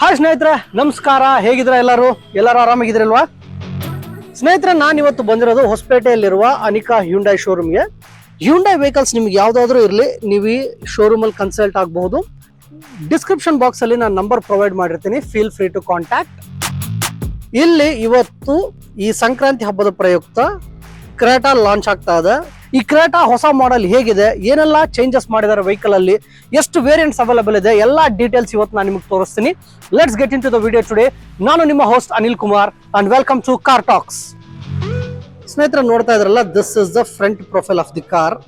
Hi ಸ್ನೇಹಿತರೆ, ನಮಸ್ಕಾರ. ಹೇಗಿದ್ರೆ ಎಲ್ಲರೂ ಆರಾಮಾಗಿದ್ರಲ್ವಾ ಸ್ನೇಹಿತರೆ? ನಾನು ಇವತ್ತು ಬಂದಿರೋದು ಹೊಸಪೇಟೆಯಲ್ಲಿರುವ ಅನಿಕಾ ಹ್ಯುಂಡೈ ಶೋರೂಮ್ಗೆ. ಹ್ಯುಂಡೈ ವೆಹಿಕಲ್ಸ್ ನಿಮ್ಗೆ ಯಾವುದಾದ್ರೂ ಇರಲಿ, ನೀವು ಈ ಶೋರೂಮಲ್ಲಿ ಕನ್ಸಲ್ಟ್ ಆಗಬಹುದು. ಡಿಸ್ಕ್ರಿಪ್ಷನ್ ಬಾಕ್ಸ್ ಅಲ್ಲಿ ನಾನು ನಂಬರ್ ಪ್ರೊವೈಡ್ ಮಾಡಿರ್ತೀನಿ, ಫೀಲ್ ಫ್ರೀ ಟು ಕಾಂಟ್ಯಾಕ್ಟ್. ಇಲ್ಲಿ ಇವತ್ತು ಈ ಸಂಕ್ರಾಂತಿ ಹಬ್ಬದ ಪ್ರಯುಕ್ತ ಕ್ರೇಟಾ ಲಾಂಚ್ ಆಗ್ತಾ ಇದೆ. ಈ ಕ್ರೇಟಾ ಹೊಸ ಮಾಡೆಲ್ ಹೇಗಿದೆ, ಏನೆಲ್ಲ ಚೇಂಜಸ್ ಮಾಡಿದ್ದಾರೆ ವೆಹಿಕಲ್ ಅಲ್ಲಿ, ಎಷ್ಟು ವೇರಿಯಂಟ್ಸ್ ಅವೈಲೇಬಲ್ ಇದೆ, ಎಲ್ಲ ಡೀಟೇಲ್ಸ್ ಇವತ್ತು ನಾನು ನಿಮಗೆ ತೋರಿಸ್ತೀನಿ. Let's get into the video today. ನಾನು ನಿಮ್ಮ host Anil Kumar and welcome to car talks. ಸ್ನೇಹಿತರೆ, ನೋಡ್ತಾ ಇದ್ರಲ್ಲ, this is the front profile of the car.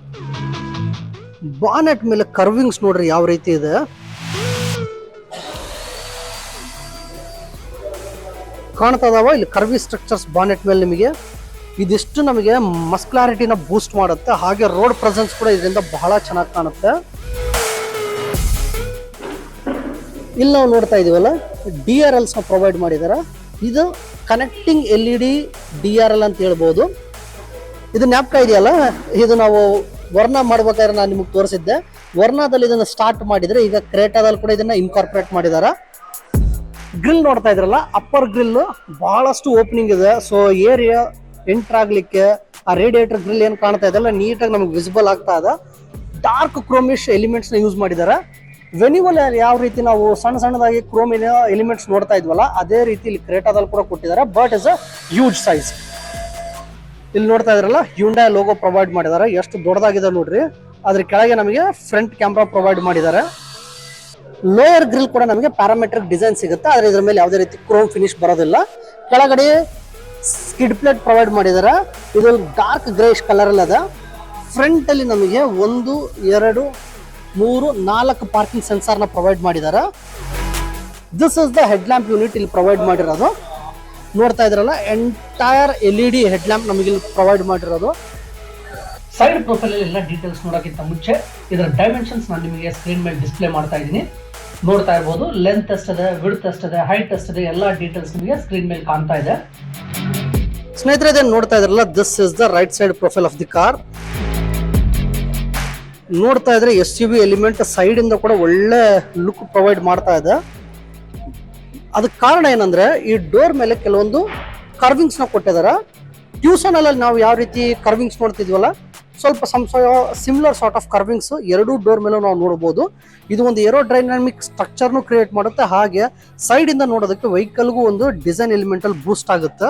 Bonnet ಮೇಲೆ ಕರ್ವಿಂಗ್ಸ್ ನೋಡ್ರಿ ಯಾವ ರೀತಿ ಇದೆ. ಕಾಣ್ತಾ ಇದಾವ ಇಲ್ಲಿ ಕರ್ವಿ ಸ್ಟ್ರಕ್ಚರ್ಸ್ ಬಾನೆಟ್ ಮೇಲೆ. ನಿಮಗೆ ಇದಿಷ್ಟು ನಮಗೆ ಮಸ್ಕ್ಲಾರಿಟಿನ ಬೂಸ್ಟ್ ಮಾಡುತ್ತೆ, ಹಾಗೆ ರೋಡ್ ಪ್ರೆಸೆನ್ಸ್ ಕೂಡ ಇದರಿಂದ ಬಹಳ ಚೆನ್ನಾಗಿ ಕಾಣುತ್ತೆ. ಇಲ್ಲಿ ನಾವು ನೋಡ್ತಾ ಇದೀವಲ್ಲ, DRLs ಪ್ರೊವೈಡ್ ಮಾಡಿದ್ದಾರೆ. ಇದು ಕನೆಕ್ಟಿಂಗ್ LED DRL ಅಂತ ಹೇಳ್ಬೋದು. ಇದು ಜ್ಞಾಪಕ ಇದೆಯಲ್ಲ, ಇದು ನಾವು ವರ್ಣ ಮಾಡ್ಬೇಕಾದ್ರೆ ನಾನು ನಿಮಗೆ ತೋರಿಸಿದ್ದೆ. ವರ್ಣದಲ್ಲಿ ಇದನ್ನ ಸ್ಟಾರ್ಟ್ ಮಾಡಿದ್ರೆ, ಈಗ ಕ್ರೇಟಾದಲ್ಲಿ ಕೂಡ ಇದನ್ನ ಇನ್ಕಾರ್ಪೊರೇಟ್ ಮಾಡಿದ್ದಾರೆ. ಗ್ರಿಲ್ ನೋಡ್ತಾ ಇದ್ರಲ್ಲ, ಅಪ್ಪರ್ ಗ್ರಿಲ್ ಬಹಳಷ್ಟು ಓಪನಿಂಗ್ ಇದೆ. ಸೊ ಏರಿಯಾ ಎಂಟರ್ ಆಗ್ಲಿಕ್ಕೆ ಆ ರೇಡಿಯೇಟರ್ ಗ್ರಿಲ್ ಏನ್ ಕಾಣ್ತಾ ಇದೆಲ್ಲ ನೀಟಾಗಿ ನಮಗೆ ವಿಸಿಬಲ್ ಆಗ್ತಾ ಇದೆ. ಡಾರ್ಕ್ ಕ್ರೋಮಿಶ್ ಎಲಿಮೆಂಟ್ಸ್ ನ ಯೂಸ್ ಮಾಡಿದ್ದಾರೆ. ವೆನಿವಲ್ ಯಾವ ರೀತಿ ನಾವು ಸಣ್ಣ ಸಣ್ಣದಾಗಿ ಕ್ರೋಮಿನ ಎಲಿಮೆಂಟ್ಸ್ ನೋಡ್ತಾ ಇದ್ವಲ್ಲ, ಅದೇ ರೀತಿ ಇಲ್ಲಿ ಕ್ರೇಟಾದಲ್ಲಿ ಕೂಡ ಕೊಟ್ಟಿದ್ದಾರೆ, but is a huge size. ಇಲ್ಲಿ ನೋಡ್ತಾ ಇದ್ರಲ್ಲ, ಹ್ಯುಂಡೈ ಲೋಗೋ ಪ್ರೊವೈಡ್ ಮಾಡಿದ್ದಾರೆ. ಎಷ್ಟು ದೊಡ್ಡದಾಗಿದೆ ನೋಡ್ರಿ. ಅದ್ರ ಕೆಳಗೆ ನಮಗೆ ಫ್ರಂಟ್ ಕ್ಯಾಮ್ರಾ ಪ್ರೊವೈಡ್ ಮಾಡಿದ್ದಾರೆ. ಲೋಯರ್ ಗ್ರಿಲ್ ಕೂಡ ನಮಗೆ ಪ್ಯಾರಾಮೆಟ್ರಿಕ್ ಡಿಸೈನ್ ಸಿಗುತ್ತೆ, ಆದ್ರೆ ಇದ್ರ ಮೇಲೆ ಯಾವುದೇ ರೀತಿ ಕ್ರೋಮ್ ಫಿನಿಶ್ ಬರೋದಿಲ್ಲ. ಕೆಳಗಡೆ ಸ್ಕಿಡ್ ಪ್ಲೇಟ್ ಪ್ರೊವೈಡ್ ಮಾಡಿದ್ದಾರೆ. ಇದು ಡಾರ್ಕ್ ಗ್ರೇಷ್ ಕಲರ್ ಅಲ್ಲಿ ಅದ. ಫ್ರಂಟ್ ಅಲ್ಲಿ ನಮಗೆ 1, 2, 3, 4 ಪಾರ್ಕಿಂಗ್ ಸೆನ್ಸಾರ್ ನ ಪ್ರೊವೈಡ್ ಮಾಡಿದ್ದಾರೆ. This is the head lamp unit ಇಲ್ಲಿ ಪ್ರೊವೈಡ್ ಮಾಡಿರೋದು. ನೋಡ್ತಾ ಇದ್ರಲ್ಲ, ಎಂಟೈರ್ LED ಹೆಡ್ ಲ್ಯಾಂಪ್ ನಮಗೆ ಇಲ್ಲಿ ಪ್ರೊವೈಡ್ ಮಾಡಿರೋದು. ಸೈಡ್ ಪ್ರೊಫೈಲ್ ಎಲ್ಲ ಡೀಟೇಲ್ಸ್ ನೋಡೋಕ್ಕಿಂತ ಮುಂಚೆ ಇದರ ಡೈಮೆನ್ಷನ್ಸ್ ನಾನು ನಿಮಗೆ ಸ್ಕ್ರೀನ್ ಮೇಲೆ ಡಿಸ್ಪ್ಲೇ ಮಾಡ್ತಾ ಇದ್ದೀನಿ. ನೋಡ್ತಾ ಇರ್ಬೋದು, ಲೆಂತ್ ಎಷ್ಟಿದೆ, ವಿಡ್ತ್ ಎಷ್ಟಿದೆ, ಹೈಟ್ ಎಷ್ಟಿದೆ, ಎಲ್ಲ ಡೀಟೇಲ್ಸ್ ನಿಮಗೆ ಸ್ಕ್ರೀನ್ ಮೇಲೆ ಕಾಣ್ತಾ ಇದೆ. ಸ್ನೇಹಿತರೆ, ಇದನ್ನು ನೋಡ್ತಾ ಇದ್ರಲ್ಲ, this is the right side profile of the car. ನೋಡ್ತಾ ಇದ್ರೆ SUV ಎಲಿಮೆಂಟ್ ಸೈಡ್ ಇಂದ ಕೂಡ ಒಳ್ಳೆ ಲುಕ್ ಪ್ರೊವೈಡ್ ಮಾಡ್ತಾ ಇದೆ. ಅದಕ್ಕೆ ಕಾರಣ ಏನಂದ್ರೆ, ಈ ಡೋರ್ ಮೇಲೆ ಕೆಲವೊಂದು ಕರ್ವಿಂಗ್ಸ್ ನ ಕೊಟ್ಟಿದ್ದಾರೆ. ಟ್ಯೂಸನ್ ಅಲ್ಲಿ ನಾವು ಯಾವ ರೀತಿ ಕರ್ವಿಂಗ್ಸ್ ನೋಡ್ತಿದ್ವಲ್ಲ, ಸ್ವಲ್ಪ ಸಿಮಿಲರ್ ಸಾರ್ಟ್ ಆಫ್ ಕರ್ವಿಂಗ್ಸ್ ಎರಡೂ ಡೋರ್ ಮೇಲೂ ನಾವು ನೋಡಬಹುದು. ಇದು ಒಂದು ಏರೋಡೈನಾಮಿಕ್ ಸ್ಟ್ರಕ್ಚರ್ನು ಕ್ರಿಯೇಟ್ ಮಾಡುತ್ತೆ, ಹಾಗೆ ಸೈಡ್ ಇಂದ ನೋಡೋದಕ್ಕೆ ವೆಹಿಕಲ್ಗೂ ಒಂದು ಡಿಸೈನ್ ಎಲಿಮೆಂಟಲ್ ಬೂಸ್ಟ್ ಆಗುತ್ತೆ.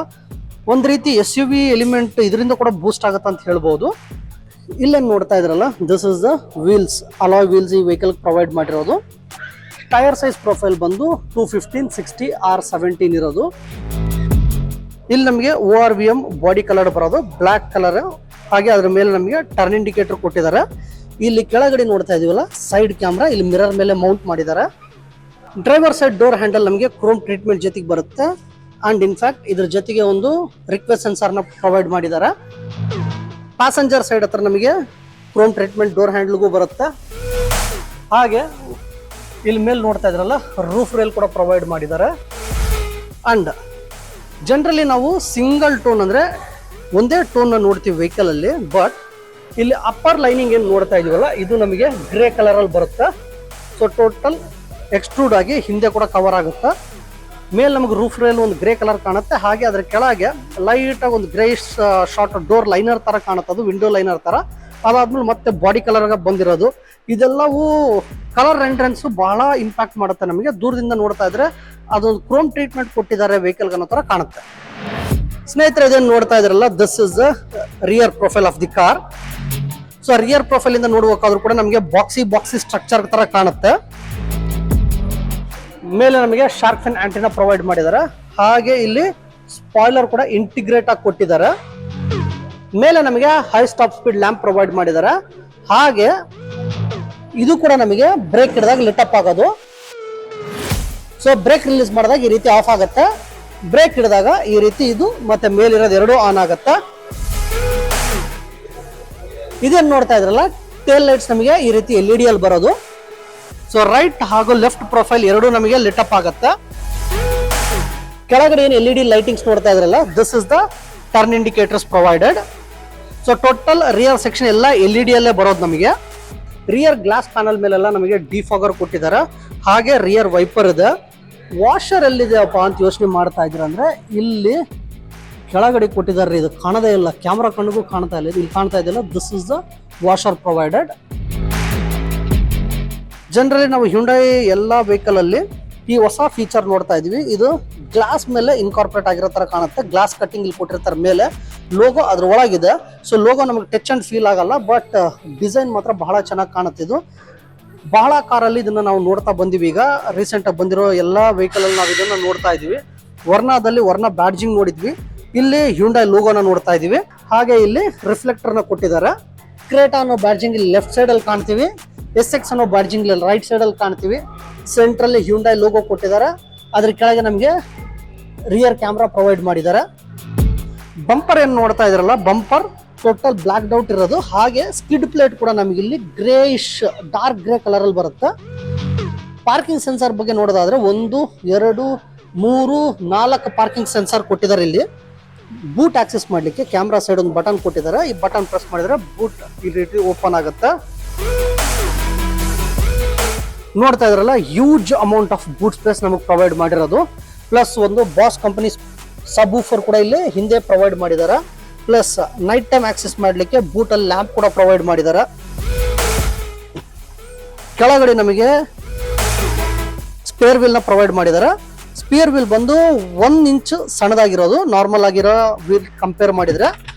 ಒಂದು ರೀತಿ SUV ಎಲಿಮೆಂಟ್ ಇದರಿಂದ ಕೂಡ ಬೂಸ್ಟ್ ಆಗುತ್ತೆ ಅಂತ ಹೇಳ್ಬೋದು. ಇಲ್ಲೇನು ನೋಡ್ತಾ ಇದ್ರಲ್ಲ, this is the wheels, alloy wheels ಈ ವೆಹಿಕಲ್ ಪ್ರೊವೈಡ್ ಮಾಡಿರೋದು. ಟೈರ್ ಸೈಜ್ ಪ್ರೊಫೈಲ್ ಬಂದು 215, 60, R17 ಇರೋದು. ಇಲ್ಲಿ ನಮಗೆ ORVM ಬಾಡಿ ಕಲರ್ ಬರೋದು ಬ್ಲ್ಯಾಕ್ ಕಲರ್, ಹಾಗೆ ಅದ್ರ ಮೇಲೆ ನಮಗೆ ಟರ್ನ್ ಇಂಡಿಕೇಟರ್ ಕೊಟ್ಟಿದ್ದಾರೆ. ಇಲ್ಲಿ ಕೆಳಗಡೆ ನೋಡ್ತಾ ಇದೀವಲ್ಲ, ಸೈಡ್ ಕ್ಯಾಮ್ರಾ ಇಲ್ಲಿ ಮಿರರ್ ಮೇಲೆ ಮೌಂಟ್ ಮಾಡಿದ್ದಾರೆ. ಡ್ರೈವರ್ ಸೈಡ್ ಡೋರ್ ಹ್ಯಾಂಡಲ್ ನಮಗೆ ಕ್ರೋಮ್ ಟ್ರೀಟ್ಮೆಂಟ್ ಜೊತೆಗೆ ಬರುತ್ತೆ. ಅಂಡ್ ಇನ್ಫ್ಯಾಕ್ಟ್ ಇದ್ರ ಜೊತೆಗೆ ಒಂದು ರಿಕ್ವೆಸ್ಟ್ ಸೆನ್ಸಾರ್ನ ಪ್ರೊವೈಡ್ ಮಾಡಿದ್ದಾರೆ. ಪ್ಯಾಸೆಂಜರ್ ಸೈಡ್ ಹತ್ರ ನಮಗೆ ಕ್ರೋಮ್ ಟ್ರೀಟ್ಮೆಂಟ್ ಡೋರ್ ಹ್ಯಾಂಡಲ್ಗೂ ಬರುತ್ತೆ. ಹಾಗೆ ಇಲ್ಲಿ ಮೇಲೆ ನೋಡ್ತಾ ಇದ್ರಲ್ಲ, ರೂಫ್ ರೇಲ್ ಕೂಡ ಪ್ರೊವೈಡ್ ಮಾಡಿದ್ದಾರೆ. ಅಂಡ್ ಜನರಲಿ ನಾವು ಸಿಂಗಲ್ ಟೋನ್ ಅಂದ್ರೆ ಒಂದೇ ಟೋನ್ ನೋಡ್ತೀವಿ ವೆಹಿಕಲ್ ಅಲ್ಲಿ, ಬಟ್ ಇಲ್ಲಿ ಅಪ್ಪರ್ ಲೈನಿಂಗ್ ಏನು ನೋಡ್ತಾ ಇದೀವಲ್ಲ, ಇದು ನಮಗೆ ಗ್ರೇ ಕಲರ್ ಅಲ್ಲಿ ಬರುತ್ತೆ. ಸೊ ಟೋಟಲ್ ಎಕ್ಸ್ಟ್ರೂಡ್ ಆಗಿ ಹಿಂದೆ ಕೂಡ ಕವರ್ ಆಗುತ್ತೆ. ಮೇಲೆ ನಮಗೆ ರೂಫ್ ರೇಲ್ ಒಂದು ಗ್ರೇ ಕಲರ್ ಕಾಣುತ್ತೆ, ಹಾಗೆ ಅದ್ರ ಕೆಳಗೆ ಲೈಟ್ ಆಗಿ ಒಂದು ಗ್ರೇಸ್ ಶಾರ್ಟ್ ಡೋರ್ ಲೈನರ್ ತರ ಕಾಣುತ್ತೆ, ಅದು ವಿಂಡೋ ಲೈನರ್ ತರ. ಅದಾದ್ಮೇಲೆ ಮತ್ತೆ ಬಾಡಿ ಕಲರ್ ಬಂದಿರೋದು. ಇದೆಲ್ಲವೂ ಕಲರ್ ಎಂಟ್ರೆನ್ಸ್ ಬಹಳ ಇಂಪ್ಯಾಕ್ಟ್ ಮಾಡುತ್ತೆ ನಮಗೆ. ದೂರದಿಂದ ನೋಡ್ತಾ ಇದ್ರೆ ಅದೊಂದು ಕ್ರೋಮ್ ಟ್ರೀಟ್ಮೆಂಟ್ ಕೊಟ್ಟಿದ್ದಾರೆ ವೆಹಿಕಲ್ ಅನ್ನೋ ತರ ಕಾಣುತ್ತೆ. ಸ್ನೇಹಿತರೆ, ಇದನ್ನು ನೋಡ್ತಾ ಇದ್ರಲ್ಲ, this is the rear profile of the car. So rear profile ಇಂದ ನೋಡ್ಬೇಕಾದ್ರೂ ಕೂಡ ನಮಗೆ ಬಾಕ್ಸಿ ಸ್ಟ್ರಕ್ಚರ್ ತರ ಕಾಣುತ್ತೆ. ಮೇಲೆ ನಮಗೆ ಶಾರ್ಕ್ ಫಿನ್ ಆಂಟಿನಾ ಪ್ರೊವೈಡ್ ಮಾಡಿದ್ದಾರೆ, ಹಾಗೆ ಇಲ್ಲಿ ಸ್ಪಾಯ್ಲರ್ ಕೂಡ ಇಂಟಿಗ್ರೇಟ್ ಆಗಿ ಕೊಟ್ಟಿದ್ದಾರೆ. ಮೇಲೆ ನಮಗೆ high stop speed lamp provide ಮಾಡಿದ್ದಾರೆ. ಹಾಗೆ ಇದು ಕೂಡ ನಮಗೆ ಬ್ರೇಕ್ ಹಿಡಿದಾಗ ಲಿಟ್ ಅಪ್ ಆಗೋದು. ಸೊ ಬ್ರೇಕ್ ರಿಲೀಸ್ ಮಾಡಿದಾಗ ಈ ರೀತಿ ಆಫ್ ಆಗುತ್ತೆ, ಬ್ರೇಕ್ ಹಿಡಿದಾಗ ಈ ರೀತಿ ಇದು ಮತ್ತೆ ಮೇಲಿರೋದು ಎರಡೂ ಆನ್ ಆಗುತ್ತೆ. ಇದೇನು ನೋಡ್ತಾ ಇದ್ರಲ್ಲ, ಟೇಲ್ ಲೈಟ್ಸ್ ನಮಗೆ ಈ ರೀತಿ LED ಅಲ್ಲಿ ಬರೋದು. ಸೊ ರೈಟ್ ಹಾಗೂ ಲೆಫ್ಟ್ ಪ್ರೊಫೈಲ್ ಎರಡೂ ನಮಗೆ ಲಿಟ್ ಅಪ್ ಆಗುತ್ತೆ. ಕೆಳಗಡೆ ಏನು LED ಲೈಟಿಂಗ್ಸ್ ನೋಡ್ತಾ ಇದ್ರಲ್ಲ, this is the turn indicators provided. So total rear section ಎಲ್ಲ LED ಅಲ್ಲೇ ಬರೋದು ನಮಗೆ. ರಿಯರ್ ಗ್ಲಾಸ್ ಪ್ಯಾನಲ್ ಮೇಲೆಲ್ಲ ನಮಗೆ ಡಿಫಾಗರ್ ಕೊಟ್ಟಿದ್ದಾರೆ, ಹಾಗೆ ರಿಯರ್ ವೈಪರ್ ಇದೆ. ವಾಷರ್ ಎಲ್ಲಿದೆಯಪ್ಪ ಅಂತ ಯೋಚನೆ ಮಾಡ್ತಾ ಇದ್ದೀರ ಅಂದ್ರೆ ಇಲ್ಲಿ ಕೆಳಗಡೆ ಕೊಟ್ಟಿದ್ದಾರೆ. ಇದು ಕಾಣದೇ ಇಲ್ಲ, ಕ್ಯಾಮ್ರಾ ಕಣ್ಣಿಗೂ ಕಾಣ್ತಾ ಇಲ್ಲ. ಇಲ್ಲಿ ಕಾಣ್ತಾ ಇದೆಯಲ್ಲ, this is the washer provided. Generally ನಾವು ಹ್ಯುಂಡೈ ಎಲ್ಲ ವೆಹಿಕಲ್ ಅಲ್ಲಿ ಈ ಹೊಸ ಫೀಚರ್ ನೋಡ್ತಾ ಇದೀವಿ. ಇದು ಗ್ಲಾಸ್ ಮೇಲೆ ಇನ್ಕಾರ್ಪೊರೇಟ್ ಆಗಿರೋ ತರ ಕಾಣುತ್ತೆ. ಗ್ಲಾಸ್ ಕಟ್ಟಿಂಗ್ ಇಲ್ಲಿ ಕೊಟ್ಟಿರ್ತಾರೆ, ಮೇಲೆ ಲೋಗೋ ಅದ್ರ ಒಳಗಿದೆ. ಸೊ ಲೋಗೋ ನಮಗೆ ಟಚ್ ಅಂಡ್ ಫೀಲ್ ಆಗಲ್ಲ, ಬಟ್ ಡಿಸೈನ್ ಮಾತ್ರ ಬಹಳ ಚೆನ್ನಾಗಿ ಕಾಣುತ್ತೆ. ಇದು ಬಹಳ ಕಾರಲ್ಲಿ ಇದನ್ನ ನಾವು ನೋಡ್ತಾ ಬಂದಿವಿ. ಈಗ ರೀಸೆಂಟ್ ಆಗಿ ಬಂದಿರೋ ಎಲ್ಲಾ ವೆಹಿಕಲ್ ಅಲ್ಲಿ ನಾವು ಇದನ್ನ ನೋಡ್ತಾ ಇದೀವಿ. ವರ್ಣಾದಲ್ಲಿ ವರ್ಣ ಬ್ಯಾಡ್ಜಿಂಗ್ ನೋಡಿದ್ವಿ, ಇಲ್ಲಿ ಹ್ಯುಂಡೈ ಲೋಗೋನ ನೋಡ್ತಾ ಇದೀವಿ. ಹಾಗೆ ಇಲ್ಲಿ ರಿಫ್ಲೆಕ್ಟರ್ ನ ಕೊಟ್ಟಿದ್ದಾರೆ. ಕ್ರೇಟಾ ಅನ್ನೋ ಬ್ಯಾಡ್ಜಿಂಗ್ ಇಲ್ಲಿ ಲೆಫ್ಟ್ ಸೈಡ್ ಅಲ್ಲಿ ಕಾಣ್ತೀವಿ. SX ಅನ್ನೋ ಬ್ಯಾಡ್ಜಿಂಗ್ ಇಲ್ಲಿ ರೈಟ್ ಸೈಡ್ ಅಲ್ಲಿ ಕಾಣ್ತೀವಿ. ಸೆಂಟ್ರಲ್ಲಿ ಹ್ಯುಂಡೈ ಲೋಗೋ ಕೊಟ್ಟಿದ್ದಾರೆ. ಅದ್ರ ಕೆಳಗೆ ನಮಗೆ ರಿಯರ್ ಕ್ಯಾಮ್ರಾ ಪ್ರೊವೈಡ್ ಮಾಡಿದ್ದಾರೆ. ಬಂಪರ್ ಏನು ನೋಡ್ತಾ ಇದ್ರಲ್ಲ, ಬಂಪರ್ ಟೋಟಲ್ ಬ್ಲಾಕ್ ಔಟ್ ಇರೋದು. ಹಾಗೆ ಸ್ಕಿಡ್ ಪ್ಲೇಟ್ ಕೂಡ ನಮಗೆ ಇಲ್ಲಿ ಗ್ರೇಯಿಶ್ ಡಾರ್ಕ್ ಗ್ರೇ ಕಲರ್ ಅಲ್ಲಿ ಬರುತ್ತೆ. ಪಾರ್ಕಿಂಗ್ ಸೆನ್ಸರ್ ಬಗ್ಗೆ ನೋಡೋದಾದ್ರೆ 1 2 3 4 ಪಾರ್ಕಿಂಗ್ ಸೆನ್ಸರ್ ಕೊಟ್ಟಿದ್ದಾರೆ. ಇಲ್ಲಿ ಬೂಟ್ ಆಕ್ಸೆಸ್ ಮಾಡ್ಲಿಕ್ಕೆ ಕ್ಯಾಮ್ರಾ ಸೈಡ್ ಒಂದು ಬಟನ್ ಕೊಟ್ಟಿದ್ದಾರೆ. ಈ ಬಟನ್ ಪ್ರೆಸ್ ಮಾಡಿದ್ರೆ ಬೂಟ್ ಈ ರೀತಿ ಓಪನ್ ಆಗುತ್ತೆ. ನೋಡ್ತಾ ಇದ್ರಲ್ಲ, huge amount of boot space ನಮಗೆ ಪ್ರೊವೈಡ್ ಮಾಡಿರೋದು. ಪ್ಲಸ್ ಒಂದು ಬಾಸ್ ಕಂಪನಿ ಸಬ್ ಊಫರ್ ಕೂಡ ಇಲ್ಲಿ ಹಿಂದೆ ಪ್ರೊವೈಡ್ ಮಾಡಿದ್ದಾರೆ. ಪ್ಲಸ್ ನೈಟ್ ಟೈಮ್ ಆಕ್ಸೆಸ್ ಮಾಡಲಿಕ್ಕೆ ಬೂಟ್ ಅಲ್ಲಿ ಲ್ಯಾಂಪ್ ಕೂಡ ಪ್ರೊವೈಡ್ ಮಾಡಿದ್ದಾರೆ. ಕೆಳಗಡೆ ನಮಗೆ ಸ್ಪೇರ್ ವೀಲ್ ನ ಪ್ರೊವೈಡ್ ಮಾಡಿದ್ದಾರೆ. ಸ್ಪೇರ್ ವೀಲ್ ಬಂದು 1 ಇಂಚ್ ಸಣ್ಣದಾಗಿರೋದು ನಾರ್ಮಲ್ ಆಗಿರೋ ವೀಲ್ ಕಂಪೇರ್ ಮಾಡಿದ್ರೆ.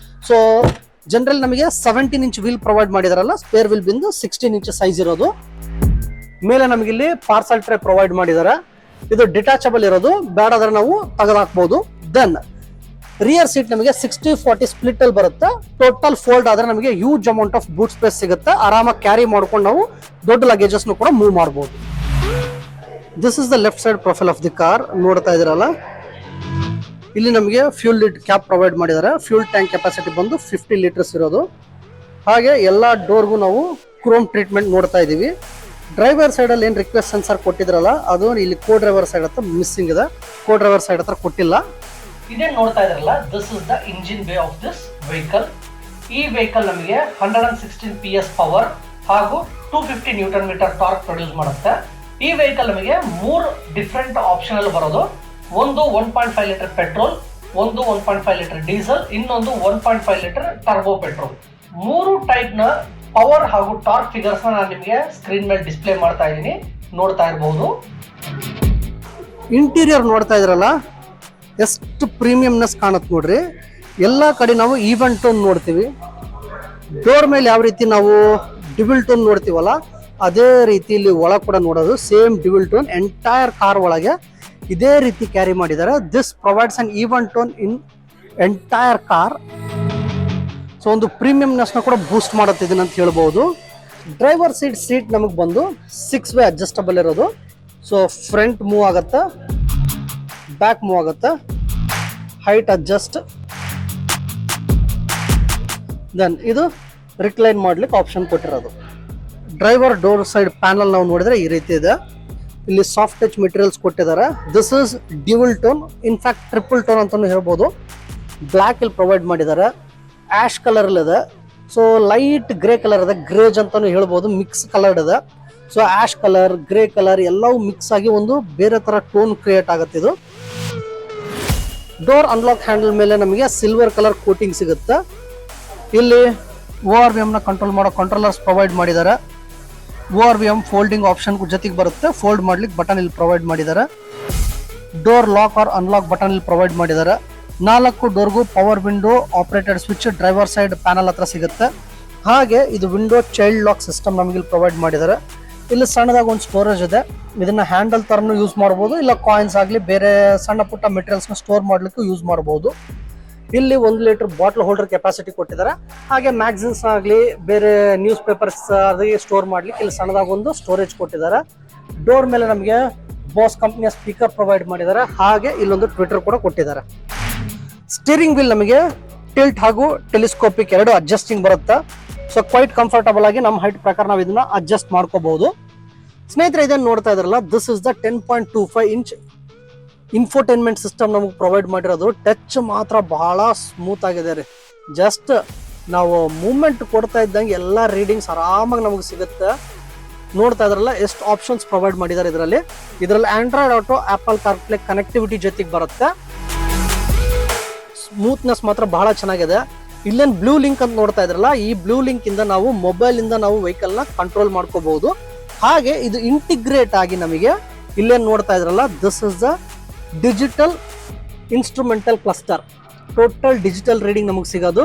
ಸೊ ಜನರಲ್ ನಮಗೆ 17 ಇಂಚ್ ವೀಲ್ ಪ್ರೊವೈಡ್ ಮಾಡಿದಾರಲ್ಲ, ಸ್ಪೇರ್ ವೀಲ್ ಬಂದು 16 ಇಂಚ್ ಸೈಜ್ ಇರೋದು. ಮೇಲೆ ನಮಗೆ ಇಲ್ಲಿ ಪಾರ್ಸಲ್ ಟ್ರೇ ಪ್ರೊವೈಡ್ ಮಾಡಿದ್ದಾರೆ. ಇದು ಡಿಟ್ಯಾಚಬಲ್ ಇರೋದು, ಬೇಡಾದ್ರೆ ನಾವು ತೆಗೆದಾಕ್ಬಹುದು. ದೆನ್ ರಿಯರ್ ಸೀಟ್ ನಮಗೆ 60-40 ಸ್ಪ್ಲಿಟ್ ಅಲ್ಲಿ ಬರುತ್ತೆ. ಟೋಟಲ್ ಫೋಲ್ಡ್ ಆದ್ರೆ ನಮಗೆ huge amount of boot space ಸಿಗುತ್ತೆ. ಆರಾಮಾಗಿ ಕ್ಯಾರಿ ಮಾಡ್ಕೊಂಡು ನಾವು ದೊಡ್ಡ ಲಗೇಜಸ್ ಕೂಡ ಮೂವ್ ಮಾಡಬಹುದು. This is the left side profile of the car. ನೋಡ್ತಾ ಇದ್ರಲ್ಲ, ಇಲ್ಲಿ ನಮಗೆ ಫ್ಯೂಲ್ ಕ್ಯಾಪ್ ಪ್ರೊವೈಡ್ ಮಾಡಿದ್ದಾರೆ. ಫ್ಯೂಲ್ ಟ್ಯಾಂಕ್ ಕೆಪಾಸಿಟಿ ಬಂದು 50 ಲೀಟರ್ಸ್ ಇರೋದು. ಹಾಗೆ ಎಲ್ಲಾ ಡೋರ್ಗೂ ನಾವು ಕ್ರೋಮ್ ಟ್ರೀಟ್ಮೆಂಟ್ ನೋಡ್ತಾ ಇದೀವಿ. ಡ್ರೈವರ್ ಸೈಡ್ ಅಲ್ಲಿ ಏನ್ ರಿಕ್ವೆಸ್ಟ್ ಸೆನ್ಸರ್ ಕೊಟ್ಟಿದ್ರಲ್ಲ, ಅದು ಇಲ್ಲಿ ಕೋ ಡ್ರೈವರ್ ಸೈಡ್ ಹತ್ರ ಮಿಸ್ಸಿಂಗ್ ಇದೆ. ಕೋ ಡ್ರೈವರ್ ಸೈಡ್ ಹತ್ರ ಕೊಟ್ಟಿಲ್ಲ. ಇದೇನ್ ನೋಡ್ತಾ ಇದ್ರಲ್ಲ, this is the engine bay of this vehicle. ಈ ವೆಹಿಕಲ್ ನಮಗೆ 116 PS ಪವರ್ ಹಾಗೂ 250 ನ್ಯೂಟನ್ ಮೀಟರ್ ಟಾರ್ಕ್ ಪ್ರೊಡ್ಯೂಸ್ ಮಾಡುತ್ತೆ. ಈ ವೆಹಿಕಲ್ ನಮಗೆ 3 ಡಿಫ್ರೆಂಟ್ ಆಪ್ಷನ್ ಅಲ್ಲಿ ಬರೋದು. ಒಂದು 1.5 ಲೀಟರ್ ಪೆಟ್ರೋಲ್, ಒಂದು 1.5 ಲೀಟರ್ ಡೀಸೆಲ್, ಇನ್ನೊಂದು 1.5 ಲೀಟರ್ ಟರ್ಬೋ ಪೆಟ್ರೋಲ್. 3 ಟೈಪ್ ನ ಪವರ್ ಹಾಗೂ ಟಾರ್ಕ್ ಫಿಗರ್ಸ್ ನಾನು ನಿಮಗೆ ಸ್ಕ್ರೀನ್ ಮೇಲೆ ಡಿಸ್ಪ್ಲೇ ಮಾಡ್ತಾ ಇದ್ದೀನಿ, ನೋಡ್ತಾ ಇರಬಹುದು. ಇಂಟೀರಿಯರ್ ನೋಡ್ತಾ ಇದ್ರಲ್ಲ, ಎಷ್ಟು ಪ್ರೀಮಿಯಂನೆಸ್ ಕಾಣುತ್ತೆ ನೋಡ್ರಿ. ಎಲ್ಲ ಕಡೆ ನಾವು ಈವನ್ ಟೋನ್ ನೋಡ್ತೀವಿ. ಡೋರ್ ಮೇಲೆ ಯಾವ ರೀತಿ ನಾವು ಡಿವಿಲ್ ಟೋನ್ ನೋಡ್ತೀವಲ್ಲ, ಅದೇ ರೀತಿ ಇಲ್ಲಿ ಒಳಗೆ ಕೂಡ ನೋಡೋದು same devil tone. Entire car ಒಳಗೆ ಇದೇ ರೀತಿ ಕ್ಯಾರಿ ಮಾಡಿದ್ದಾರೆ. This provides an even tone in entire car. So ಒಂದು ಪ್ರೀಮಿಯಂನೆಸ್ ನ ಕೂಡ ಬೂಸ್ಟ್ ಮಾಡುತ್ತೆ ಇದನ್ನ ಅಂತ ಹೇಳ್ಬಹುದು. ಡ್ರೈವರ್ ಸೀಟ್ ನಮಗೆ ಬಂದು 6 ವೇ ಅಡ್ಜಸ್ಟಬಲ್ ಇರೋದು. ಸೊ ಫ್ರಂಟ್ ಮೂವ್ ಆಗುತ್ತೆ, ಬ್ಯಾಕ್ ಮೂವ್ ಆಗುತ್ತೆ, ಹೈಟ್ ಅಡ್ಜಸ್ಟ್. ದೆನ್ ಇದು ರಿಕ್ಲೈನ್ ಮಾಡ್ಲಿಕ್ಕೆ ಆಪ್ಷನ್ ಕೊಟ್ಟಿರೋದು. ಡ್ರೈವರ್ ಡೋರ್ ಸೈಡ್ ಪ್ಯಾನಲ್ ನಾವು ನೋಡಿದ್ರೆ ಈ ರೀತಿ ಇದೆ. ಇಲ್ಲಿ ಸಾಫ್ಟ್ ಟಚ್ ಮೆಟೀರಿಯಲ್ಸ್ ಕೊಟ್ಟಿದ್ದಾರೆ. This is dual tone, in fact triple tone ಅಂತಾನು ಹೇಳ್ಬೋದು. ಬ್ಲ್ಯಾಕ್ ಇಲ್ಲಿ ಪ್ರೊವೈಡ್ ಮಾಡಿದ್ದಾರೆ. ಆಶ್ ಕಲರ್ ಇದೆ. ಸೊ ಲೈಟ್ ಗ್ರೇ ಕಲರ್ ಇದೆ, ಗ್ರೇಜ್ ಅಂತಾನು ಹೇಳ್ಬೋದು. ಮಿಕ್ಸ್ ಕಲರ್ ಇದೆ. ಸೊ ಆಶ್ ಕಲರ್, ಗ್ರೇ ಕಲರ್ ಎಲ್ಲವೂ ಮಿಕ್ಸ್ ಆಗಿ ಒಂದು ಬೇರೆ ತರ ಟೋನ್ ಕ್ರಿಯೇಟ್ ಆಗುತ್ತೆ ಇದು. ಡೋರ್ ಅನ್ಲಾಕ್ ಹ್ಯಾಂಡಲ್ ಮೇಲೆ ನಮಗೆ ಸಿಲ್ವರ್ ಕಲರ್ ಕೋಟಿಂಗ್ ಸಿಗುತ್ತೆ. ಇಲ್ಲಿ ORVM ನ ಕಂಟ್ರೋಲ್ ಮಾಡೋ ಕಂಟ್ರೋಲರ್ಸ್ ಪ್ರೊವೈಡ್ ಮಾಡಿದ್ದಾರೆ. ORVM ಫೋಲ್ಡಿಂಗ್ ಆಪ್ಷನ್ ಜೊತೆಗೆ ಬರುತ್ತೆ. ಫೋಲ್ಡ್ ಮಾಡ್ಲಿಕ್ಕೆ ಬಟನ್ ಇಲ್ಲಿ ಪ್ರೊವೈಡ್ ಮಾಡಿದ್ದಾರೆ. Door lock or unlock button ಇಲ್ಲಿ ಪ್ರೊವೈಡ್ ಮಾಡಿದ್ದಾರೆ. 4 ಡೋರ್ಗೂ power window operated switch driver side panel ಹತ್ರ ಸಿಗುತ್ತೆ. ಹಾಗೆ ಇದು ವಿಂಡೋ ಚೈಲ್ಡ್ ಲಾಕ್ ಸಿಸ್ಟಮ್ ನಮಗೆ ಇಲ್ಲಿ ಪ್ರೊವೈಡ್ ಮಾಡಿದ್ದಾರೆ. ಇಲ್ಲಿ ಸಣ್ಣದಾಗಿ ಒಂದು ಸ್ಟೋರೇಜ್ ಇದೆ. ಇದನ್ನ ಹ್ಯಾಂಡಲ್ ತರನು ಯೂಸ್ ಮಾಡಬಹುದು, ಇಲ್ಲ ಕಾಯಿನ್ಸ್ ಆಗಲಿ ಬೇರೆ ಸಣ್ಣ ಪುಟ್ಟ ಮೆಟೀರಿಯಲ್ಸ್ ನ ಸ್ಟೋರ್ ಮಾಡ್ಲಿಕ್ಕೂ ಯೂಸ್ ಮಾಡಬಹುದು. ಇಲ್ಲಿ 1 ಲೀಟರ್ ಬಾಟಲ್ ಹೋಲ್ಡರ್ ಕೆಪಾಸಿಟಿ ಕೊಟ್ಟಿದ್ದಾರೆ. ಹಾಗೆ ಮ್ಯಾಗಝಿನ್ಸ್ ಆಗಲಿ ಬೇರೆ ನ್ಯೂಸ್ ಪೇಪರ್ಸ್ ಅದಕ್ಕೆ ಸ್ಟೋರ್ ಮಾಡ್ಲಿಕ್ಕೆ ಇಲ್ಲಿ ಸಣ್ಣದಾಗಿ ಒಂದು ಸ್ಟೋರೇಜ್ ಕೊಟ್ಟಿದ್ದಾರೆ. ಡೋರ್ ಮೇಲೆ ನಮಗೆ ಬಾಸ್ ಕಂಪ್ನಿಯ ಸ್ಪೀಕರ್ ಪ್ರೊವೈಡ್ ಮಾಡಿದ್ದಾರೆ. ಹಾಗೆ ಇಲ್ಲೊಂದು ಟ್ವಿಟರ್ ಕೂಡ ಕೊಟ್ಟಿದ್ದಾರೆ. ಸ್ಟೀರಿಂಗ್ ವೀಲ್ ನಮಗೆ ಟಿಲ್ಟ್ ಹಾಗೂ ಟೆಲಿಸ್ಕೋಪಿಕ್ 2 ಅಡ್ಜಸ್ಟಿಂಗ್ ಬರುತ್ತೆ. ಸೊ ಕ್ವೈಟ್ ಕಂಫರ್ಟಬಲ್ ಆಗಿ ನಮ್ಮ ಹೈಟ್ ಪ್ರಕಾರ ನಾವು ಇದನ್ನ ಅಡ್ಜಸ್ಟ್ ಮಾಡ್ಕೋಬಹುದು. ಸ್ನೇಹಿತರೆ, ಇದನ್ನು ನೋಡ್ತಾ ಇದ್ರಲ್ಲ, this is the 10.25 inch infotainment system ನಮಗೆ ಪ್ರೊವೈಡ್ ಮಾಡಿರೋದು. ಟಚ್ ಮಾತ್ರ ಬಹಳ ಸ್ಮೂತ್ ಆಗಿದೆ ರೀ. ಜಸ್ಟ್ ನಾವು ಮೂವ್ಮೆಂಟ್ ಕೊಡ್ತಾ ಇದ್ದಂಗೆ ಎಲ್ಲ ರೀಡಿಂಗ್ಸ್ ಆರಾಮಾಗಿ ನಮಗೆ ಸಿಗುತ್ತೆ. ನೋಡ್ತಾ ಇದ್ರಲ್ಲ ಎಷ್ಟು ಆಪ್ಷನ್ಸ್ ಪ್ರೊವೈಡ್ ಮಾಡಿದ್ದಾರೆ ಇದರಲ್ಲಿ Android auto, apple CarPlay connectivity ಜೊತೆಗೆ ಬರುತ್ತೆ. ಸ್ಮೂತ್ನೆಸ್ ಮಾತ್ರ ಬಹಳ ಚೆನ್ನಾಗಿದೆ. ಇಲ್ಲೇನು ಬ್ಲೂ ಲಿಂಕ್ ಅಂತ ನೋಡ್ತಾ ಇದ್ರಲ್ಲ, ಈ ಬ್ಲೂ ಲಿಂಕ್ ಇಂದ ನಾವು ಮೊಬೈಲ್ ಇಂದ ನಾವು ವೆಹಿಕಲ್ ನ ಕಂಟ್ರೋಲ್ ಮಾಡ್ಕೋಬಹುದು. ಹಾಗೆ ಇದು ಇಂಟಿಗ್ರೇಟ್ ಆಗಿ ನಮಗೆ ಇಲ್ಲೇನು ನೋಡ್ತಾ ಇದ್ರಲ್ಲ, this is the digital instrumental cluster. Total digital reading ನಮಗೆ ಸಿಗೋದು.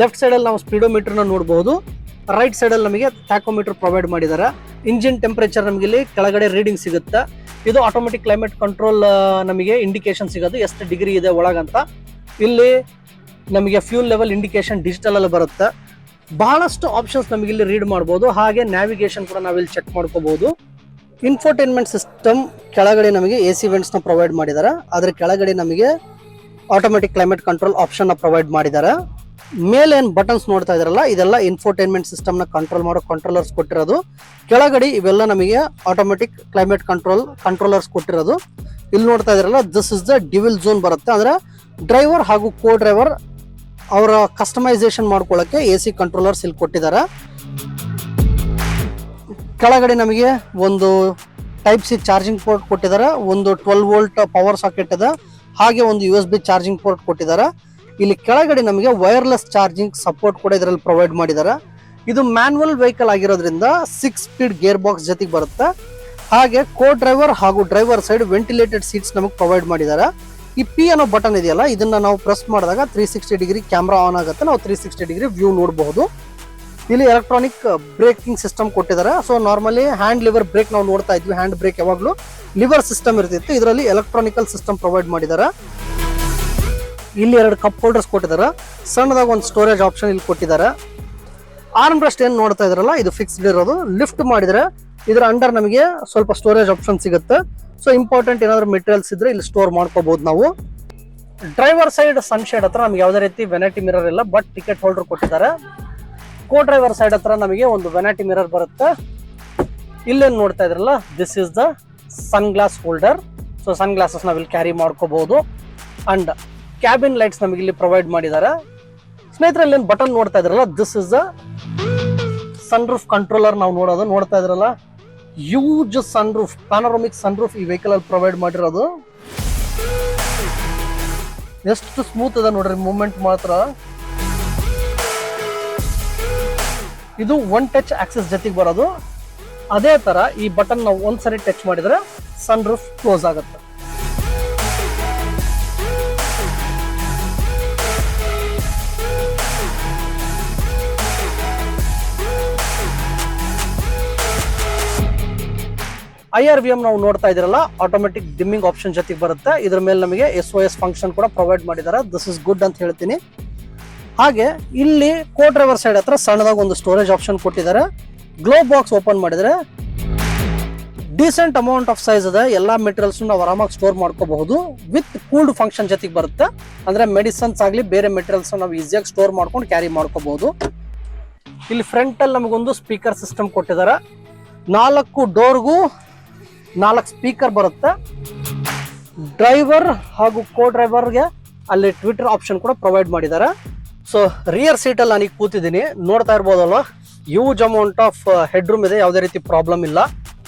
ಲೆಫ್ಟ್ ಸೈಡಲ್ಲಿ ನಾವು ಸ್ಪೀಡೋಮೀಟರ್ನ ನೋಡಬಹುದು, ರೈಟ್ ಸೈಡಲ್ಲಿ ನಮಗೆ ಟ್ಯಾಕೋಮೀಟರ್ ಪ್ರೊವೈಡ್ ಮಾಡಿದ್ದಾರೆ. ಇಂಜಿನ್ ಟೆಂಪರೇಚರ್ ನಮಗೆ ಇಲ್ಲಿ ಕೆಳಗಡೆ ರೀಡಿಂಗ್ ಸಿಗುತ್ತೆ. ಇದು ಆಟೋಮೆಟಿಕ್ ಕ್ಲೈಮೇಟ್ ಕಂಟ್ರೋಲ್ ನಮಗೆ ಇಂಡಿಕೇಶನ್ ಸಿಗೋದು ಎಷ್ಟು ಡಿಗ್ರಿ ಇದೆ ಒಳಗಂತ. ಇಲ್ಲಿ ನಮಗೆ ಫ್ಯೂಲ್ ಲೆವೆಲ್ ಇಂಡಿಕೇಶನ್ ಡಿಜಿಟಲ್ ಅಲ್ಲಿ ಬರುತ್ತೆ. ಬಹಳಷ್ಟು ಆಪ್ಷನ್ಸ್ ನಮಗೆ ಇಲ್ಲಿ ರೀಡ್ ಮಾಡ್ಬೋದು. ಹಾಗೆ ನ್ಯಾವಿಗೇಷನ್ ಕೂಡ ನಾವಿಲ್ಲಿ ಚೆಕ್ ಮಾಡ್ಕೋಬಹುದು. ಇನ್ಫೋಟೈನ್ಮೆಂಟ್ ಸಿಸ್ಟಮ್ ಕೆಳಗಡೆ ನಮಗೆ AC ವೆಂಟ್ಸ್ ನ ಪ್ರೊವೈಡ್ ಮಾಡಿದ್ದಾರೆ. ಅದ್ರ ಕೆಳಗಡೆ ನಮಗೆ ಆಟೋಮೆಟಿಕ್ ಕ್ಲೈಮೇಟ್ ಕಂಟ್ರೋಲ್ ಆಪ್ಷನ್ ನ ಪ್ರೊವೈಡ್ ಮಾಡಿದ್ದಾರೆ. ಮೇಲೆ ಏನ್ ಬಟನ್ಸ್ ನೋಡ್ತಾ ಇದ್ರಲ್ಲ, ಇದೆಲ್ಲ ಇನ್ಫೋಟೈನ್ಮೆಂಟ್ ಸಿಸ್ಟಮ್ ನ ಕಂಟ್ರೋಲ್ ಮಾಡೋ ಕಂಟ್ರೋಲರ್ಸ್ ಕೊಟ್ಟಿರೋದು. ಕೆಳಗಡೆ ಇವೆಲ್ಲ ನಮಗೆ ಆಟೋಮೆಟಿಕ್ ಕ್ಲೈಮೇಟ್ ಕಂಟ್ರೋಲರ್ಸ್ ಕೊಟ್ಟಿರೋದು. ಇಲ್ಲಿ ನೋಡ್ತಾ ಇದ್ರಲ್ಲ, this is the dual zone ಬರುತ್ತೆ. ಅಂದ್ರೆ ಡ್ರೈವರ್ ಹಾಗೂ ಕೋ ಡ್ರೈವರ್ ಅವರ ಕಸ್ಟಮೈಸೇಷನ್ ಮಾಡ್ಕೊಳ್ಳೋಕೆ AC ಕಂಟ್ರೋಲರ್ಸ್ ಇಲ್ಲಿ ಕೊಟ್ಟಿದ್ದಾರೆ. ಕೆಳಗಡೆ ನಮಗೆ ಒಂದು Type-C ಚಾರ್ಜಿಂಗ್ ಪೋರ್ಟ್ ಕೊಟ್ಟಿದ್ದಾರೆ, ಒಂದು 12 ವೋಲ್ಟ್ ಪವರ್ ಸಾಕೆಟ್ ಇದೆ, ಹಾಗೆ ಒಂದು USB ಚಾರ್ಜಿಂಗ್ ಪೋರ್ಟ್ ಕೊಟ್ಟಿದ್ದಾರೆ. ಇಲ್ಲಿ ಕೆಳಗಡೆ ನಮಗೆ ವೈರ್ಲೆಸ್ ಚಾರ್ಜಿಂಗ್ ಸಪೋರ್ಟ್ ಕೂಡ ಇದರಲ್ಲಿ ಪ್ರೊವೈಡ್ ಮಾಡಿದ್ದಾರೆ. ಇದು ಮ್ಯಾನ್ಯುವಲ್ ವೆಹಿಕಲ್ ಆಗಿರೋದ್ರಿಂದ 6 ಸ್ಪೀಡ್ ಗೇರ್ ಬಾಕ್ಸ್ ಜೊತೆಗೆ ಬರುತ್ತೆ. ಹಾಗೆ ಕೋ ಡ್ರೈವರ್ ಹಾಗೂ ಡ್ರೈವರ್ ಸೈಡ್ ವೆಂಟಿಲೇಟೆಡ್ ಸೀಟ್ಸ್ ನಮಗೆ ಪ್ರೊವೈಡ್ ಮಾಡಿದ್ದಾರೆ. ಈ P ಅನ್ನೋ ಬಟನ್ ಇದೆಯಲ್ಲ, ಇದನ್ನ ನಾವು ಪ್ರೆಸ್ ಮಾಡಿದಾಗ 360 ಡಿಗ್ರಿ ಕ್ಯಾಮ್ರಾ ಆನ್ ಆಗುತ್ತೆ. ನಾವು 360 ಡಿಗ್ರಿ ವ್ಯೂ ನೋಡಬಹುದು. ಇಲ್ಲಿ ಎಲೆಕ್ಟ್ರಾನಿಕ್ ಬ್ರೇಕಿಂಗ್ ಸಿಸ್ಟಮ್ ಕೊಟ್ಟಿದ್ದಾರೆ. So normally hand lever brake ನಾವು ನೋಡ್ತಾ ಇದ್ವಿ, ಹ್ಯಾಂಡ್ ಬ್ರೇಕ್ ಯಾವಾಗಲೂ ಲಿವರ್ ಸಿಸ್ಟಮ್ ಇರ್ತಿತ್ತು. ಇದರಲ್ಲಿ ಎಲೆಕ್ಟ್ರಾನಿಕಲ್ ಸಿಸ್ಟಮ್ ಪ್ರೊವೈಡ್ ಮಾಡಿದ್ದಾರೆ. ಇಲ್ಲಿ 2 ಕಪ್ ಹೋಲ್ಡರ್ಸ್ ಕೊಟ್ಟಿದ್ದಾರೆ. ಸಣ್ಣದಾಗ ಒಂದು ಸ್ಟೋರೇಜ್ ಆಪ್ಷನ್ ಇಲ್ಲಿ ಕೊಟ್ಟಿದ್ದಾರೆ. ಆರ್ಮ್ ರೆಸ್ಟ್ ಏನು ನೋಡ್ತಾ ಇದ್ರಲ್ಲ, ಇದು ಫಿಕ್ಸ್ಡ್ ಇರೋದು. ಲಿಫ್ಟ್ ಮಾಡಿದ್ರೆ ಇದರ ಅಂಡರ್ ನಮಗೆ ಸ್ವಲ್ಪ ಸ್ಟೋರೇಜ್ ಆಪ್ಷನ್ ಸಿಗುತ್ತೆ. ಸೊ ಇಂಪಾರ್ಟೆಂಟ್ ಏನಾದ್ರು ಮೆಟೀರಿಯಲ್ಸ್ ಇದ್ರೆ ಇಲ್ಲಿ ಸ್ಟೋರ್ ಮಾಡ್ಕೋಬಹುದು ನಾವು. ಡ್ರೈವರ್ ಸೈಡ್ ಸನ್ಶೇಡ್ ಹತ್ರ ನಮ್ಗೆ ಯಾವುದೇ ರೀತಿ ವೆನೈಟಿ ಮಿರರ್ ಇಲ್ಲ, ಬಟ್ ಟಿಕೆಟ್ ಹೋಲ್ಡರ್ ಕೊಟ್ಟಿದ್ದಾರೆ. ಕೋ ಡ್ರೈವರ್ ಸೈಡ್ ಹತ್ರ ನಮಗೆ ಒಂದು ವೆನೈಟಿ ಮಿರರ್ ಬರುತ್ತೆ. ಇಲ್ಲೇನು ನೋಡ್ತಾ ಇದ್ರಲ್ಲ, this is the sunglass holder. So sunglasses ನಾವಿಲ್ಲಿ ಕ್ಯಾರಿ ಮಾಡ್ಕೋಬಹುದು. ಅಂಡ್ ಕ್ಯಾಬಿನ್ ಲೈಟ್ಸ್ ನಮಗೆ ಇಲ್ಲಿ ಪ್ರೊವೈಡ್ ಮಾಡಿದ್ದಾರೆ. ಸ್ನೇಹಿತರೆ, ಇಲ್ಲಿ ಬಟನ್ ನೋಡ್ತಾ ಇದ್ರಲ್ಲ, this is the sunroof controller. ನಾವು ನೋಡ್ತಾ ಇದ್ರಲ್ಲ, huge sunroof, panoramic sunroof ಈ ವೆಹಿಕಲ್ ಅಲ್ಲಿ ಪ್ರೊವೈಡ್ ಮಾಡಿರೋದು. ಎಷ್ಟು ಸ್ಮೂತ್ ಇದೆ ನೋಡ್ರಿ, ಮೂವ್ಮೆಂಟ್ ಮಾತ್ರ. ಇದು ಒನ್ ಟಚ್ ಆಕ್ಸೆಸ್ ಜೊತೆಗೆ ಬರೋದು. ಅದೇ ತರ ಈ ಬಟನ್ ನಾವು ಒಂದ್ಸರಿ ಟಚ್ ಮಾಡಿದ್ರೆ ಸನ್ ರೂಫ್ ಕ್ಲೋಸ್ ಆಗುತ್ತೆ. IRVM ನಾವು ನೋಡ್ತಾ ಇದ್ರಲ್ಲ, ಆಟೋಮೆಟಿಕ್ ಡಿಮ್ಮಿಂಗ್ ಆಪ್ಷನ್ ಜೊತೆಗೆ ಬರುತ್ತೆ. ಇದ್ರ ಮೇಲೆ ನಮಗೆ SOS ಫಂಕ್ಷನ್ ಕೂಡ ಪ್ರೊವೈಡ್ ಮಾಡಿದ್ದಾರೆ. ದಿಸ್ ಇಸ್ ಗುಡ್ ಅಂತ ಹೇಳ್ತೀನಿ. ಹಾಗೆ ಇಲ್ಲಿ ಕೋ ಡ್ರೈವರ್ ಸೈಡ್ ಹತ್ರ ಸಣ್ಣದಾಗ ಒಂದು ಸ್ಟೋರೇಜ್ ಆಪ್ಷನ್ ಕೊಟ್ಟಿದ್ದಾರೆ. ಗ್ಲೋ ಬಾಕ್ಸ್ ಓಪನ್ ಮಾಡಿದ್ರೆ ಡೀಸೆಂಟ್ ಅಮೌಂಟ್ ಆಫ್ ಸೈಜ್ ಇದೆ. ಎಲ್ಲಾ ಮೆಟೀರಿಯಲ್ಸ್ ನಾವು ಆರಾಮಾಗಿ ಸ್ಟೋರ್ ಮಾಡ್ಕೋಬಹುದು. ವಿತ್ ಕೂಲ್ಡ್ ಫಂಕ್ಷನ್ ಜೊತೆಗೆ ಬರುತ್ತೆ. ಅಂದ್ರೆ ಮೆಡಿಸನ್ಸ್ ಆಗಲಿ ಬೇರೆ ಮೆಟೀರಿಯಲ್ಸ್ ನಾವು ಈಸಿಯಾಗಿ ಸ್ಟೋರ್ ಮಾಡ್ಕೊಂಡು ಕ್ಯಾರಿ ಮಾಡ್ಕೋಬಹುದು. ಇಲ್ಲಿ ಫ್ರಂಟ್ ಅಲ್ಲಿ ನಮಗೊಂದು ಸ್ಪೀಕರ್ ಸಿಸ್ಟಮ್ ಕೊಟ್ಟಿದ್ದಾರೆ. 4 ಡೋರ್ಗೂ 4 ಸ್ಪೀಕರ್ ಬರುತ್ತೆ. ಡ್ರೈವರ್ ಹಾಗೂ ಕೋ ಡ್ರೈವರ್ಗೆ ಅಲ್ಲಿ ಟ್ವಿಟರ್ ಆಪ್ಷನ್ ಕೂಡ ಪ್ರೊವೈಡ್ ಮಾಡಿದ್ದಾರೆ. ಸೊ ರಿಯರ್ ಸೀಟ್ ಅಲ್ಲಿ ನಾನು ಕೂತಿದ್ದೀನಿ, ನೋಡ್ತಾ ಇರ್ಬೋದಲ್ವಾ, huge amount of headroom ಇದೆ, ಯಾವುದೇ ರೀತಿ ಪ್ರಾಬ್ಲಮ್ ಇಲ್ಲ.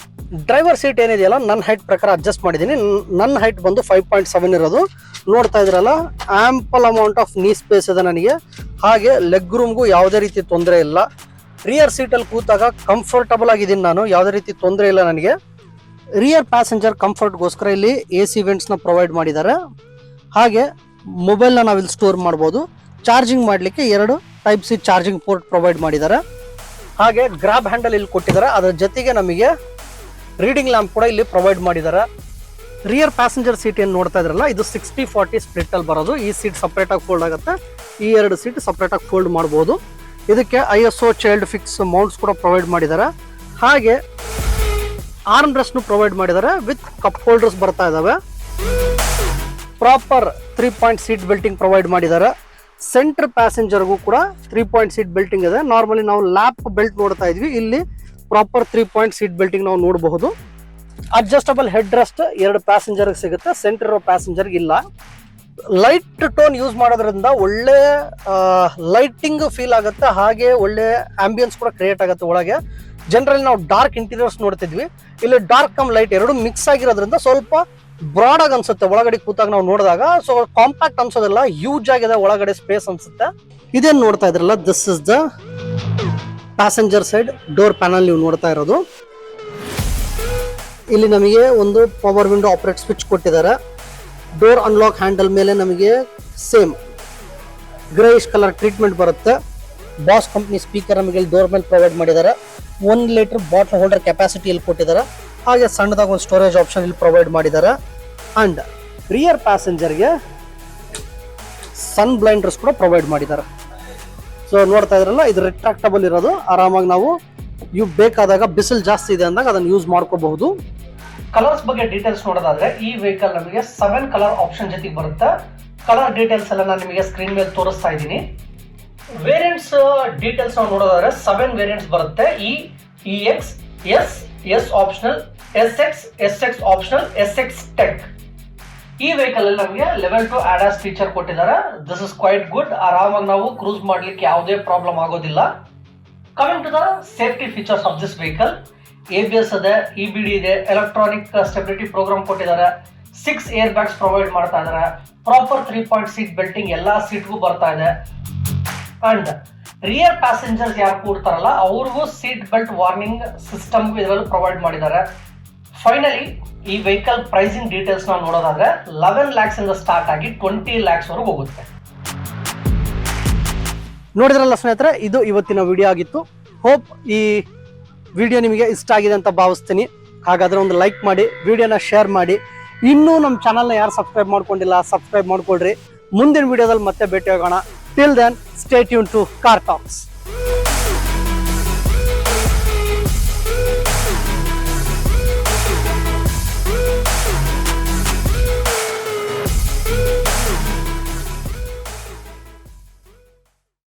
ಡ್ರೈವರ್ ಸೀಟ್ ಏನಿದೆಯಲ್ಲ, ನನ್ನ ಹೈಟ್ ಪ್ರಕಾರ ಅಡ್ಜಸ್ಟ್ ಮಾಡಿದ್ದೀನಿ. ನನ್ನ ಹೈಟ್ ಬಂದು 5.7 ಇರೋದು. ನೋಡ್ತಾ ಇದ್ರಲ್ಲ, ಆಂಪಲ್ ಅಮೌಂಟ್ ಆಫ್ ನೀ ಸ್ಪೇಸ್ ಇದೆ ನನಗೆ. ಹಾಗೆ ಲೆಗ್ ರೂಮ್ಗೂ ಯಾವುದೇ ರೀತಿ ತೊಂದರೆ ಇಲ್ಲ. ರಿಯರ್ ಸೀಟಲ್ಲಿ ಕೂತಾಗ ಕಂಫರ್ಟಬಲ್ ಆಗಿದ್ದೀನಿ ನಾನು, ಯಾವುದೇ ರೀತಿ ತೊಂದರೆ ಇಲ್ಲ ನನಗೆ. ರಿಯರ್ ಪ್ಯಾಸೆಂಜರ್ ಕಂಫರ್ಟ್ಗೋಸ್ಕರ ಇಲ್ಲಿ AC ವೆಂಟ್ಸ್ನ ಪ್ರೊವೈಡ್ ಮಾಡಿದ್ದಾರೆ. ಹಾಗೆ ಮೊಬೈಲ್ನ ನಾವಿಲ್ಲಿ ಸ್ಟೋರ್ ಮಾಡ್ಬೋದು. ಚಾರ್ಜಿಂಗ್ ಮಾಡಲಿಕ್ಕೆ 2 Type-C ಚಾರ್ಜಿಂಗ್ ಪೋರ್ಟ್ ಪ್ರೊವೈಡ್ ಮಾಡಿದ್ದಾರೆ. ಹಾಗೆ ಗ್ರಾಬ್ ಹ್ಯಾಂಡಲ್ ಇಲ್ಲಿ ಕೊಟ್ಟಿದ್ದಾರೆ. ಅದರ ಜೊತೆಗೆ ನಮಗೆ ರೀಡಿಂಗ್ ಲ್ಯಾಂಪ್ ಕೂಡ ಇಲ್ಲಿ ಪ್ರೊವೈಡ್ ಮಾಡಿದ್ದಾರೆ. ರಿಯರ್ ಪ್ಯಾಸೆಂಜರ್ ಸೀಟ್ ಏನು ನೋಡ್ತಾ ಇದ್ರಲ್ಲ, ಇದು 60-40 ಸ್ಪ್ಲಿಟ್ ಅಲ್ಲಿ ಬರೋದು. ಈ ಸೀಟ್ ಸಪ್ರೇಟ್ ಆಗಿ ಫೋಲ್ಡ್ ಆಗುತ್ತೆ, ಈ 2 ಸೀಟ್ ಸಪ್ರೇಟ್ ಆಗಿ ಫೋಲ್ಡ್ ಮಾಡಬಹುದು. ಇದಕ್ಕೆ ISO ಚೈಲ್ಡ್ ಫಿಕ್ಸ್ ಮೌಂಟ್ಸ್ ಕೂಡ ಪ್ರೊವೈಡ್ ಮಾಡಿದ್ದಾರೆ. ಹಾಗೆ ಆರ್ಮ್ ರೆಸ್ಟ್ ಪ್ರೊವೈಡ್ ಮಾಡಿದ್ದಾರೆ. ವಿತ್ ಕಪ್ ಹೋಲ್ಡರ್ಸ್ ಬರ್ತಾ ಇದಾವೆ. ಪ್ರಾಪರ್ 3 ಪಾಯಿಂಟ್ ಸೀಟ್ ಬೆಲ್ಟಿಂಗ್ ಪ್ರೊವೈಡ್ ಮಾಡಿದ್ದಾರೆ. ಸೆಂಟರ್ ಪ್ಯಾಸೆಂಜರ್ಗೂ ಕೂಡ 3 ಪಾಯಿಂಟ್ ಸೀಟ್ ಬೆಲ್ಟಿಂಗ್ ಇದೆ. ನಾರ್ಮಲಿ ನಾವು ಲ್ಯಾಪ್ ಬೆಲ್ಟ್ ನೋಡ್ತಾ ಇದ್ವಿ, ಇಲ್ಲಿ ಪ್ರಾಪರ್ 3 ಪಾಯಿಂಟ್ ಸೀಟ್ ಬೆಲ್ಟಿಂಗ್ ನಾವು ನೋಡಬಹುದು. ಅಡ್ಜಸ್ಟಬಲ್ ಹೆಡ್ ರೆಸ್ಟ್ 2 ಪ್ಯಾಸೆಂಜರ್ ಸಿಗುತ್ತೆ, ಸೆಂಟರ್ ಪ್ಯಾಸೆಂಜರ್ ಇಲ್ಲ. ಲೈಟ್ ಟೋನ್ ಯೂಸ್ ಮಾಡೋದ್ರಿಂದ ಒಳ್ಳೆ ಲೈಟಿಂಗ್ ಫೀಲ್ ಆಗುತ್ತೆ. ಹಾಗೆ ಒಳ್ಳೆ ಆಂಬಿಯನ್ಸ್ ಕೂಡ ಕ್ರಿಯೇಟ್ ಆಗುತ್ತೆ ಒಳಗೆ. ಜನರಲಿ ನಾವು ಡಾರ್ಕ್ ಇಂಟೀರಿಯರ್ಸ್ ನೋಡ್ತಿದ್ವಿ, ಇಲ್ಲಿ ಡಾರ್ಕ್ ಕಮ್ ಲೈಟ್ ಎರಡು ಮಿಕ್ಸ್ ಆಗಿರೋದ್ರಿಂದ ಸ್ವಲ್ಪ ಬ್ರಾಡ್ ಆಗಿ ಅನ್ಸುತ್ತೆ ಒಳಗಡೆ ಕೂತಾಗ ನಾವು ನೋಡಿದಾಗ. ಸೊ ಕಾಂಪ್ಯಾಕ್ಟ್ ಅನ್ಸೋದಿಲ್ಲ, ಹ್ಯೂಜ್ ಆಗಿದೆ ಒಳಗಡೆ ಸ್ಪೇಸ್ ಅನ್ಸುತ್ತೆ. ಇದೇನ್ ನೋಡ್ತಾ ಇದ್ರಲ್ಲ, this is the passenger side door panel ನೀವು ನೋಡ್ತಾ ಇರೋದು. ಇಲ್ಲಿ ನಮಗೆ ಒಂದು ಪವರ್ ವಿಂಡೋ ಆಪರೇಟ್ ಸ್ವಿಚ್ ಕೊಟ್ಟಿದ್ದಾರೆ. ಡೋರ್ ಅನ್ಲಾಕ್ ಹ್ಯಾಂಡಲ್ ಮೇಲೆ ನಮಗೆ ಸೇಮ್ ಗ್ರೇಯಿಶ್ ಕಲರ್ ಟ್ರೀಟ್ಮೆಂಟ್ ಬರುತ್ತೆ. ಬಾಸ್ ಕಂಪ್ನಿ ಸ್ಪೀಕರ್ ನಮಗೆ ಡೋರ್ ಮೇಲೆ ಪ್ರೊವೈಡ್ ಮಾಡಿದ್ದಾರೆ. 1 ಲೀಟರ್ ಬಾಟ್ಲ್ ಹೋಲ್ಡರ್ ಕೆಪಾಸಿಟಿ ಇಲ್ಲಿ ಕೊಟ್ಟಿದ್ದಾರೆ. ಹಾಗೆ ಸಣ್ಣದಾಗಿ ಒಂದು ಸ್ಟೋರೇಜ್ ಆಪ್ಷನ್ ಇಲ್ಲಿ ಪ್ರೊವೈಡ್ ಮಾಡಿದ್ದಾರೆ. ಅಂಡ್ ರಿಯರ್ ಪ್ಯಾಸೆಂಜರ್ಗೆ ಸನ್ ಬ್ಲೈಂಡರ್ಸ್ ಕೂಡ ಪ್ರೊವೈಡ್ ಮಾಡಿದ್ದಾರೆ. ಸೊ ನೋಡ್ತಾ ಇದ್ರಲ್ಲ, ಇದು ರಿಟ್ರಾಕ್ಟಬಲ್ ಇರೋದು. ಆರಾಮಾಗಿ ನಾವು ಇವು ಬೇಕಾದಾಗ ಬಿಸಿಲು ಜಾಸ್ತಿ ಇದೆ ಅಂದಾಗ ಅದನ್ನು ಯೂಸ್ ಮಾಡ್ಕೋಬಹುದು. ಕಲರ್ಸ್ ಬಗ್ಗೆ ಡೀಟೇಲ್ಸ್ ನೋಡೋದಾದ್ರೆ ಈ ವೆಹಿಕಲ್ ನಮಗೆ 7 ಕಲರ್ ಆಪ್ಷನ್ ಜೊತೆಗೆ ಬರುತ್ತೆ. ಕಲರ್ ಡೀಟೇಲ್ಸ್ ಎಲ್ಲ ನಾನು ನಿಮಗೆ ಸ್ಕ್ರೀನ್ ಮೇಲೆ ತೋರಿಸ್ತಾ ಇದ್ದೀನಿ. ವೇರಿಯಂಟ್ಸ್ ಡೀಟೇಲ್ಸ್ ನಾವು ನೋಡೋದಾದ್ರೆ 7 ವೇರಿಯಂಟ್ಸ್ ಬರುತ್ತೆ. EX, S optional, SX optional, SX tech. ಈ ವೆಹಿಕಲ್ ಅಲ್ಲಿ ನಮಗೆ ಲೆವೆಲ್ 2 ADAS ಫೀಚರ್ ಕೊಟ್ಟಿದ್ದಾರೆ. This is quite good. ಆರಾಮಾಗಿ ನಾವು ಕ್ರೂಸ್ ಮಾಡ್ಲಿಕ್ಕೆ ಯಾವುದೇ ಪ್ರಾಬ್ಲಮ್ ಆಗೋದಿಲ್ಲ. Coming to the safety features of this vehicle, ABS ಇದೆ, EBD ಇದೆ, ಎಲೆಕ್ಟ್ರಾನಿಕ್ ಸ್ಟೆಬಿಲಿಟಿ ಪ್ರೋಗ್ರಾಮ್ ಕೊಟ್ಟಿದ್ದಾರೆ, 6 ಏರ್ ಬ್ಯಾಗ್ಸ್ ಪ್ರೊವೈಡ್ ಮಾಡ್ತಾ ಇದ್ದಾರೆ, ಪ್ರಾಪರ್ 3 ಪಾಯಿಂಟ್ ಸೀಟ್ ಬೆಲ್ಟಿಂಗ್ ಎಲ್ಲಾ ಸೀಟ್ಗೂ ಬರ್ತಾ ಇದೆ. ಅಂಡ್ ರಿಯರ್ ಪ್ಯಾಸೆಂಜರ್ಸ್ ಯಾರು ಕೂಡ್ತಾರಲ್ಲ ಅವ್ರಿಗೂ ಸೀಟ್ ಬೆಲ್ಟ್ ವಾರ್ನಿಂಗ್ ಸಿಸ್ಟಮ್ ಇದರಲ್ಲಿ ಪ್ರೊವೈಡ್ ಮಾಡಿದ್ದಾರೆ. ಫೈನಲಿ ಈ ವೆಹಿಕಲ್ ಪ್ರೈಸಿಂಗ್ ಡೀಟೇಲ್ಸ್ ನಾವು ನೋಡೋದಾದ್ರೆ 11 lakhs ಇಂದ ಸ್ಟಾರ್ಟ್ ಆಗಿ 20 lakhs ವರೆಗೂ ಹೋಗುತ್ತೆ. ನೋಡಿದ್ರಲ್ಲ ಸ್ನೇಹಿತರೆ, ಇದು ಇವತ್ತಿನ ವಿಡಿಯೋ ಆಗಿತ್ತು. ಹೋಪ್ ಈ ವಿಡಿಯೋ ನಿಮಗೆ ಇಷ್ಟ ಆಗಿದೆ ಅಂತ ಭಾವಿಸ್ತೀನಿ. ಹಾಗಾದ್ರೆ ಒಂದು ಲೈಕ್ ಮಾಡಿ, ವಿಡಿಯೋನ ಶೇರ್ ಮಾಡಿ. ಇನ್ನೂ ನಮ್ಮ ಚಾನಲ್ನ ಯಾರು ಸಬ್ಸ್ಕ್ರೈಬ್ ಮಾಡ್ಕೊಂಡಿಲ್ಲ, ಸಬ್ಸ್ಕ್ರೈಬ್ ಮಾಡ್ಕೊಳ್ರಿ. ಮುಂದಿನ ವಿಡಿಯೋದಲ್ಲಿ ಮತ್ತೆ ಭೇಟಿ ಆಗೋಣ. Till then, stay tuned to car tax.